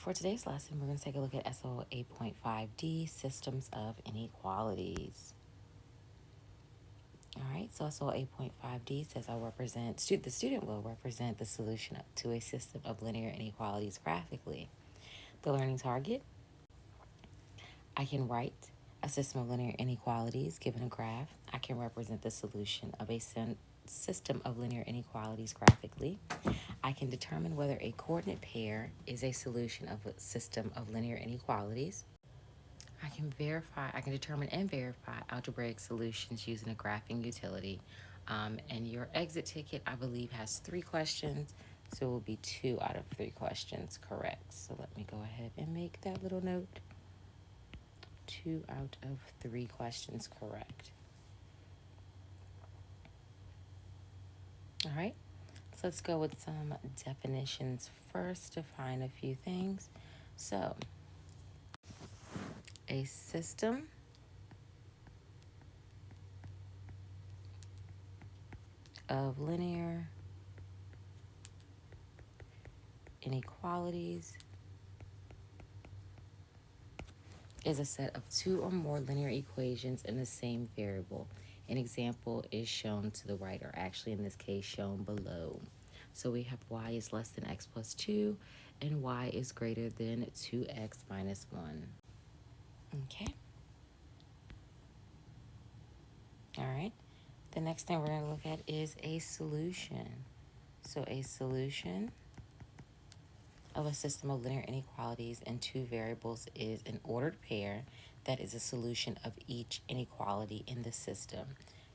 For today's lesson, we're going to take a look at SO A.5d, Systems of Inequalities. All right, so SO A.5d says the student will represent the solution to a system of linear inequalities graphically. The learning target, I can write a system of linear inequalities given a graph. I can represent the solution of a system of linear inequalities graphically. I can determine whether a coordinate pair is a solution of a system of linear inequalities. I can determine and verify algebraic solutions using a graphing utility. And your exit ticket, I believe, has 3 questions, so it will be 2 out of 3 questions correct. So let me go ahead and make that little note. 2 out of 3 questions correct. All right, so let's go with some definitions first to find a few things. So, a system of linear inequalities is a set of 2 or more linear equations in the same variable. An example is shown to the right, or actually in this case shown below. So we have y is less than x plus 2 and y is greater than 2x minus 1. Okay. All right. The next thing we're going to look at is a solution. So a solution of a system of linear inequalities in 2 variables is an ordered pair that is a solution of each inequality in the system,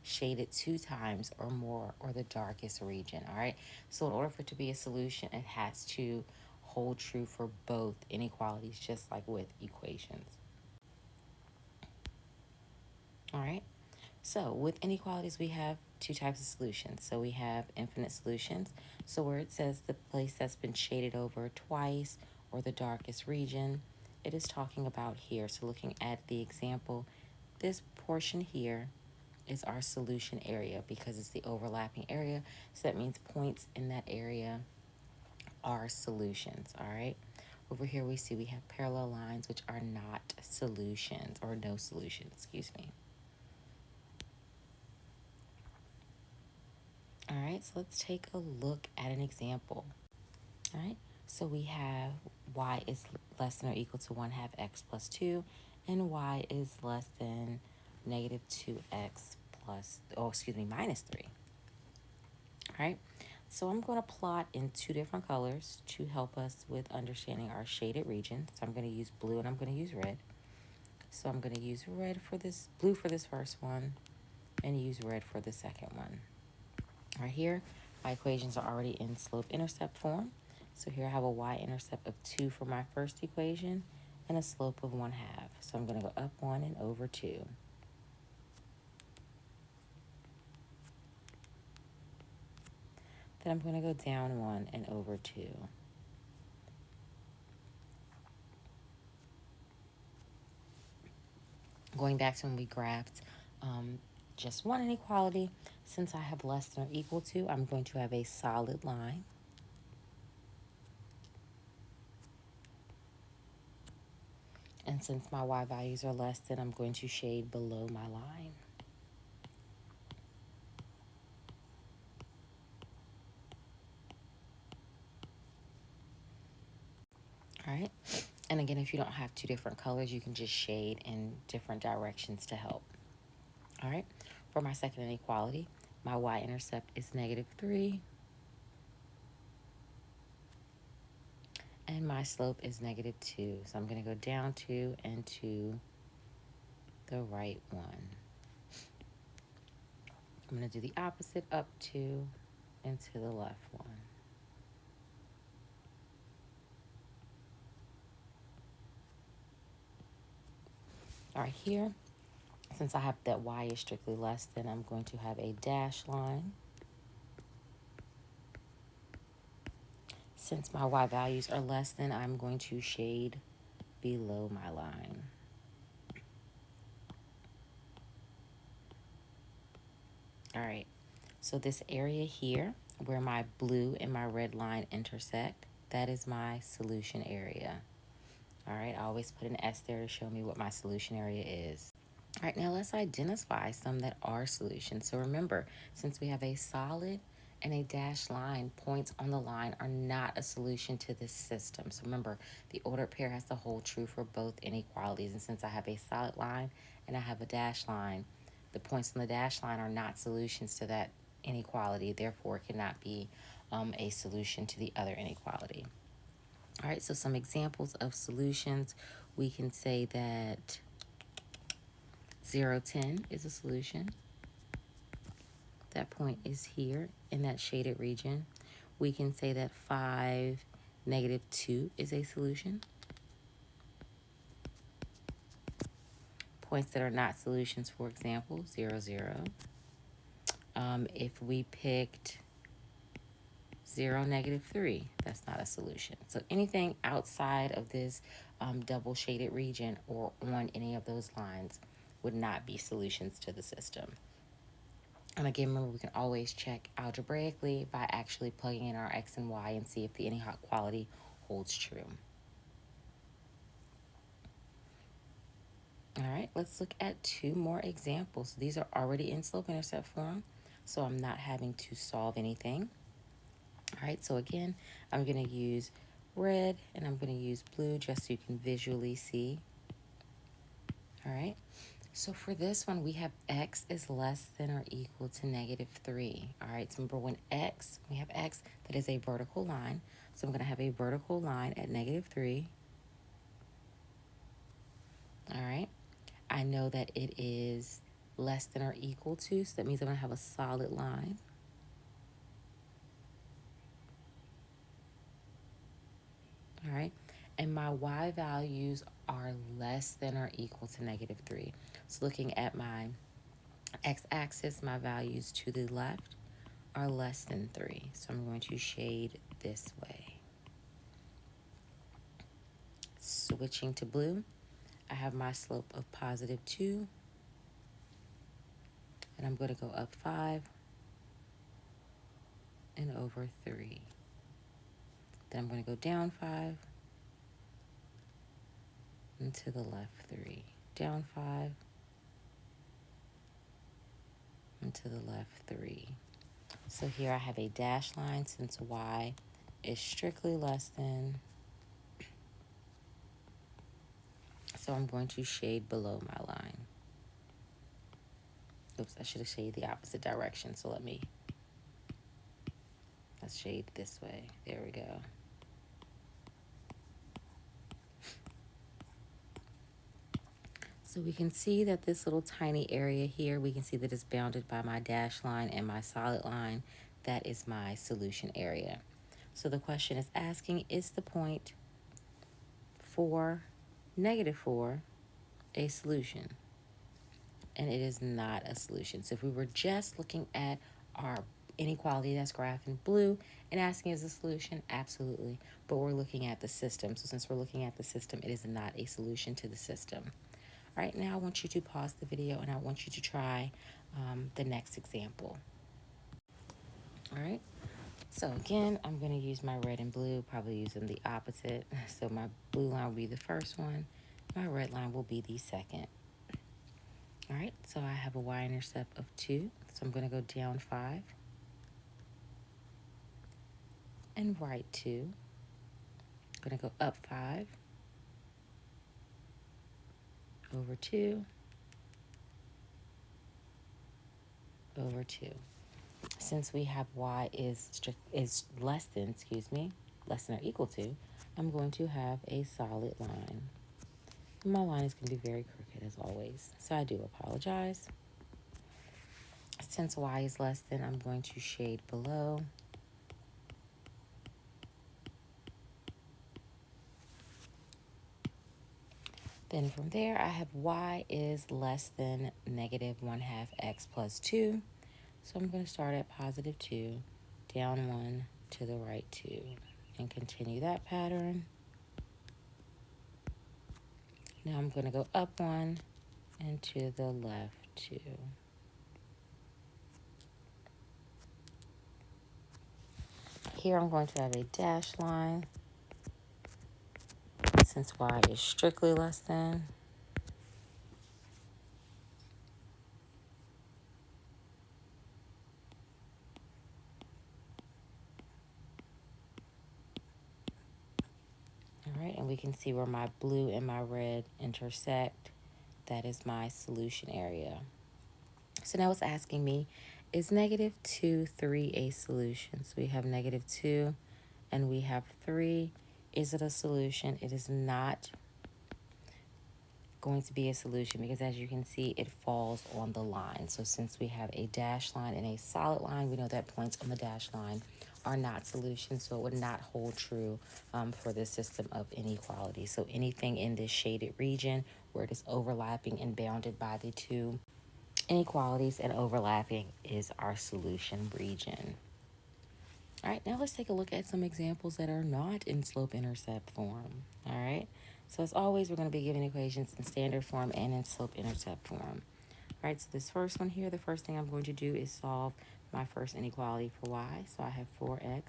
shaded 2 times or more, or the darkest region. All right, so in order for it to be a solution, it has to hold true for both inequalities, just like with equations. All right, so with inequalities, we have 2 types of solutions. So we have infinite solutions. So where it says the place that's been shaded over twice or the darkest region, it is talking about here. So looking at the example, this portion here is our solution area because it's the overlapping area. So that means points in that area are solutions, all right? Over here we see we have parallel lines, which are not solutions, or no solutions, excuse me. All right, so let's take a look at an example. All right, so we have y is less than or equal to 1/2 x plus 2, and y is less than negative 2x minus 3. All right, so I'm going to plot in 2 different colors to help us with understanding our shaded region. So I'm going to use blue and I'm going to use red. So I'm going to use blue for this first one, and use red for the second one. Right here, my equations are already in slope-intercept form. So here I have a y-intercept of 2 for my first equation and a slope of 1/2. So I'm going to go up 1 and over 2. Then I'm going to go down 1 and over 2. Going back to when we graphed just one inequality, since I have less than or equal to, I'm going to have a solid line. And since my y values are less than, I'm going to shade below my line. All right. And again, if you don't have 2 different colors, you can just shade in different directions to help. All right. For my second inequality, my y-intercept is negative 3. And my slope is negative 2. So I'm going to go down 2 and to the right 1. I'm going to do the opposite, up 2 and to the left 1. All right, here, since I have that y is strictly less than, I'm going to have a dash line. Since my y values are less than, I'm going to shade below my line. All right, so this area here where my blue and my red line intersect, that is my solution area. All right, I always put an S there to show me what my solution area is. All right, now let's identify some that are solutions. So remember, since we have a solid and a dashed line, points on the line are not a solution to this system. So remember, the ordered pair has to hold true for both inequalities. And since I have a solid line and I have a dashed line, the points on the dashed line are not solutions to that inequality. Therefore, it cannot be a solution to the other inequality. All right, so some examples of solutions. We can say that 0, 10 is a solution. That point is here in that shaded region. We can say that 5, -2 is a solution. Points that are not solutions, for example, 0, 0. If we picked 0, -3, that's not a solution. So anything outside of this double shaded region or on any of those lines would not be solutions to the system. And again, remember, we can always check algebraically by actually plugging in our x and y and see if the inequality holds true. All right, let's look at 2 more examples. These are already in slope-intercept form, so I'm not having to solve anything. All right, so again, I'm going to use red and I'm going to use blue just so you can visually see. All right, so for this one, we have x is less than or equal to -3. All right, so remember when we have x, that is a vertical line. So I'm going to have a vertical line at -3. All right, I know that it is less than or equal to, so that means I'm going to have a solid line. All right, and my y values are less than or equal to -3. So looking at my x-axis, my values to the left are less than 3. So I'm going to shade this way. Switching to blue, I have my slope of +2, and I'm going to go up 5 and over 3. Then I'm going to go down 5 and to the left 3. Down 5 and to the left 3. So here I have a dashed line since y is strictly less than. So I'm going to shade below my line. Oops, I should have shaded the opposite direction. So let's shade this way. There we go. So we can see that this little tiny area here, we can see that it's bounded by my dashed line and my solid line. That is my solution area. So the question is asking, is the point 4, -4 a solution? And it is not a solution. So if we were just looking at our inequality that's graphed in blue and asking is a solution, absolutely. But we're looking at the system. So since we're looking at the system, it is not a solution to the system. All right, now I want you to pause the video and I want you to try the next example. All right, so again, I'm going to use my red and blue, probably using the opposite. So my blue line will be the first one. My red line will be the second. All right, so I have a y-intercept of 2. So I'm going to go down 5 and right 2. I'm going to go up 5, over 2, over 2. Since we have y is less than, less than or equal to, I'm going to have a solid line. And my line is going to be very crooked as always, so I do apologize. Since y is less than, I'm going to shade below. Then from there, I have y is less than -1/2 x plus 2. So I'm going to start at +2, down 1, to the right 2, and continue that pattern. Now I'm going to go up 1 and to the left 2. Here I'm going to have a dashed line since y is strictly less than, all right, and we can see where my blue and my red intersect. That is my solution area. So now it's asking me, is negative 2, 3 a solution? So we have negative 2 and we have 3. Is it a solution? It is not going to be a solution because, as you can see, it falls on the line. So since we have a dashed line and a solid line, we know that points on the dashed line are not solutions, so it would not hold true for this system of inequality. So anything in this shaded region where it is overlapping and bounded by the two inequalities and overlapping is our solution region. All right, now let's take a look at some examples that are not in slope-intercept form. All right, so as always, we're going to be given equations in standard form and in slope-intercept form. All right, so this first one here, the first thing I'm going to do is solve my first inequality for y. So I have 4x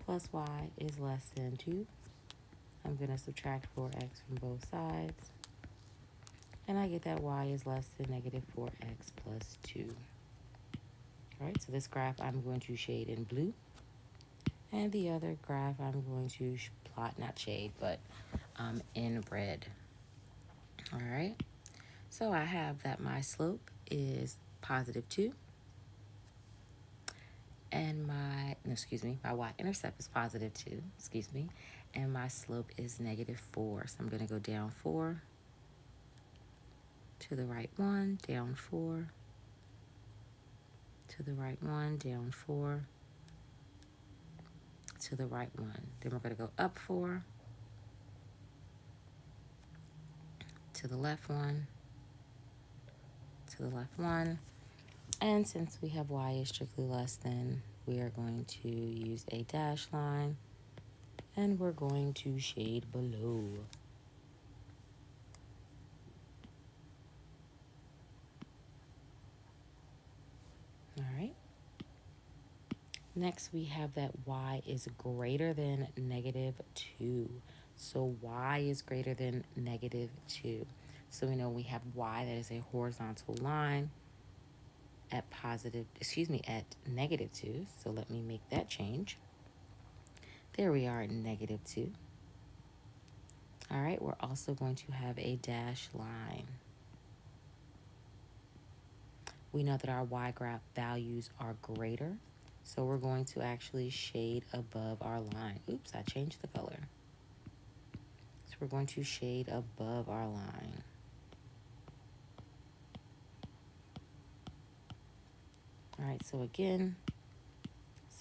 plus y is less than 2. I'm going to subtract 4x from both sides. And I get that y is less than negative 4x plus 2. All right, so this graph I'm going to shade in blue. And the other graph I'm going to plot, not shade, but in red. All right, so I have that my slope is positive 2. And my y-intercept is positive 2, and my slope is negative 4. So I'm going to go down 4, to the right 1, down 4, to the right 1, down 4, to the right 1. Then we're going to go up 4, to the left 1, to the left 1. And since we have y is strictly less than, we are going to use a dashed line, and we're going to shade below. All right. Next, we have that y is greater than negative 2. So y is greater than negative 2. So we know we have y that is a horizontal line at at negative 2. So let me make that change. There we are at negative 2. All right, we're also going to have a dashed line. We know that our y graph values are greater, so we're going to actually shade above our line. Oops, I changed the color. So we're going to shade above our line. All right, so again,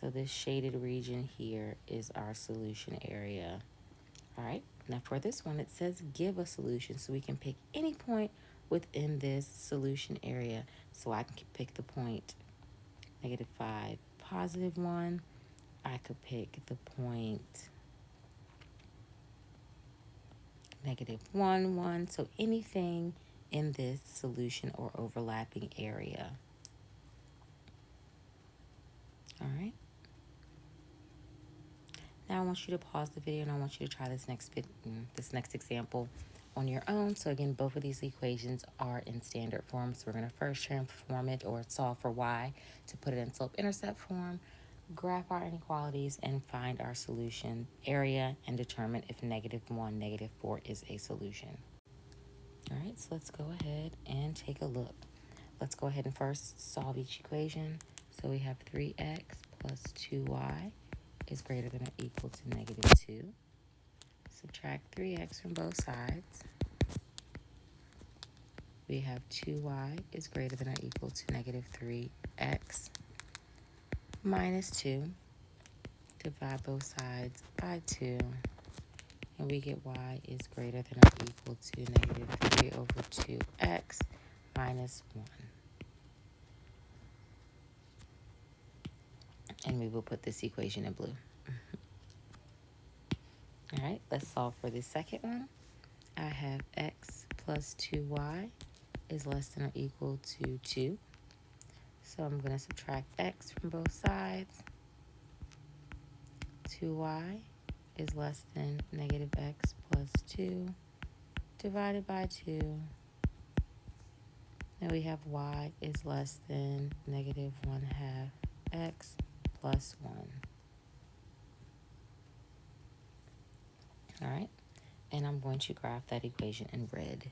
this shaded region here is our solution area. All right, now for this one, it says give a solution, so we can pick any point within this solution area. So I can pick the point negative 5, positive 1. I could pick the point negative 1, 1. So anything in this solution or overlapping area. All right. Now I want you to pause the video and I want you to try this next example on your own. So again, both of these equations are in standard form. So we're going to first transform it or solve for y to put it in slope-intercept form, graph our inequalities, and find our solution area and determine if negative 1, negative 4 is a solution. All right, so let's go ahead and take a look. Let's go ahead and first solve each equation. So we have 3x plus 2y is greater than or equal to negative 2. Subtract 3x from both sides. We have 2y is greater than or equal to negative 3x minus 2. Divide both sides by 2. And we get y is greater than or equal to negative 3 over 2x minus 1. And we will put this equation in blue. All right, let's solve for the second one. I have x plus 2y is less than or equal to 2. So I'm going to subtract x from both sides. 2y is less than negative x plus 2 divided by 2. Then we have y is less than negative 1/2 x plus 1. All right, and I'm going to graph that equation in red.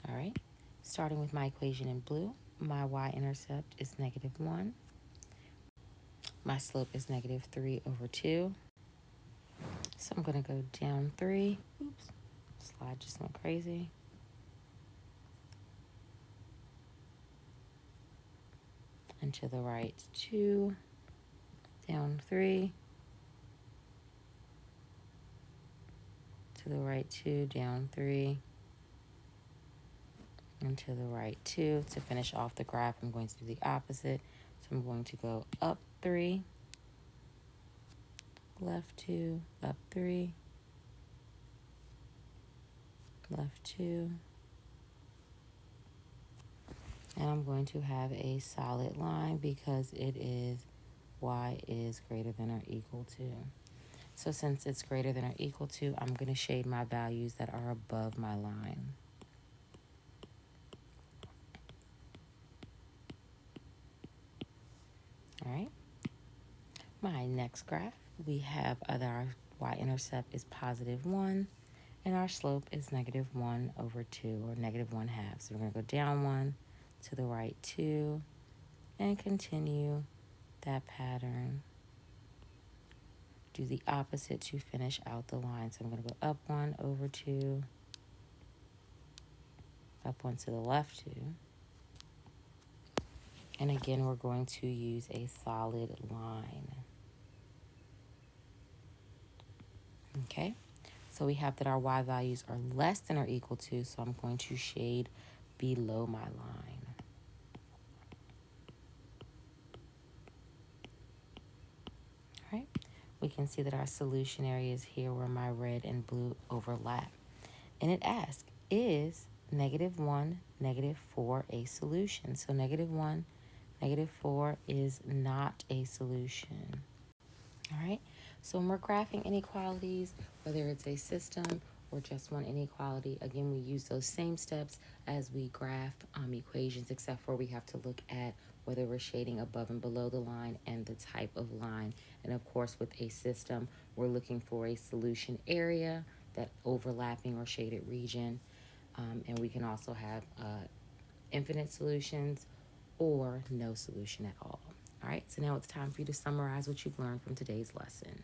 All right, starting with my equation in blue, my y-intercept is negative 1. My slope is negative 3 over 2. So I'm going to go down 3. Oops, slide just went crazy. And to the right 2, down 3. To the right 2, down 3. And to the right 2. To finish off the graph, I'm going to do the opposite. So I'm going to go up 3, left 2, up 3, left 2. And I'm going to have a solid line because it is y is greater than or equal to. So since it's greater than or equal to, I'm going to shade my values that are above my line. All right. My next graph, we have our y-intercept is positive 1, and our slope is negative 1 over 2, or negative 1/2. So we're going to go down 1, to the right 2, and continue that pattern. Do the opposite to finish out the line. So I'm going to go up 1 over 2, up 1 to the left 2. And again, we're going to use a solid line. Okay, so we have that our y values are less than or equal to, so I'm going to shade below my line. All right, we can see that our solution area is here where my red and blue overlap. And it asks, is negative 1, negative 4 a solution? So negative 1, negative 4 is not a solution. All right, so when we're graphing inequalities, whether it's a system or just one inequality, again, we use those same steps as we graph equations, except for we have to look at whether we're shading above and below the line and the type of line. And of course, with a system, we're looking for a solution area, that overlapping or shaded region. And we can also have infinite solutions or no solution at all. All right, so now it's time for you to summarize what you've learned from today's lesson.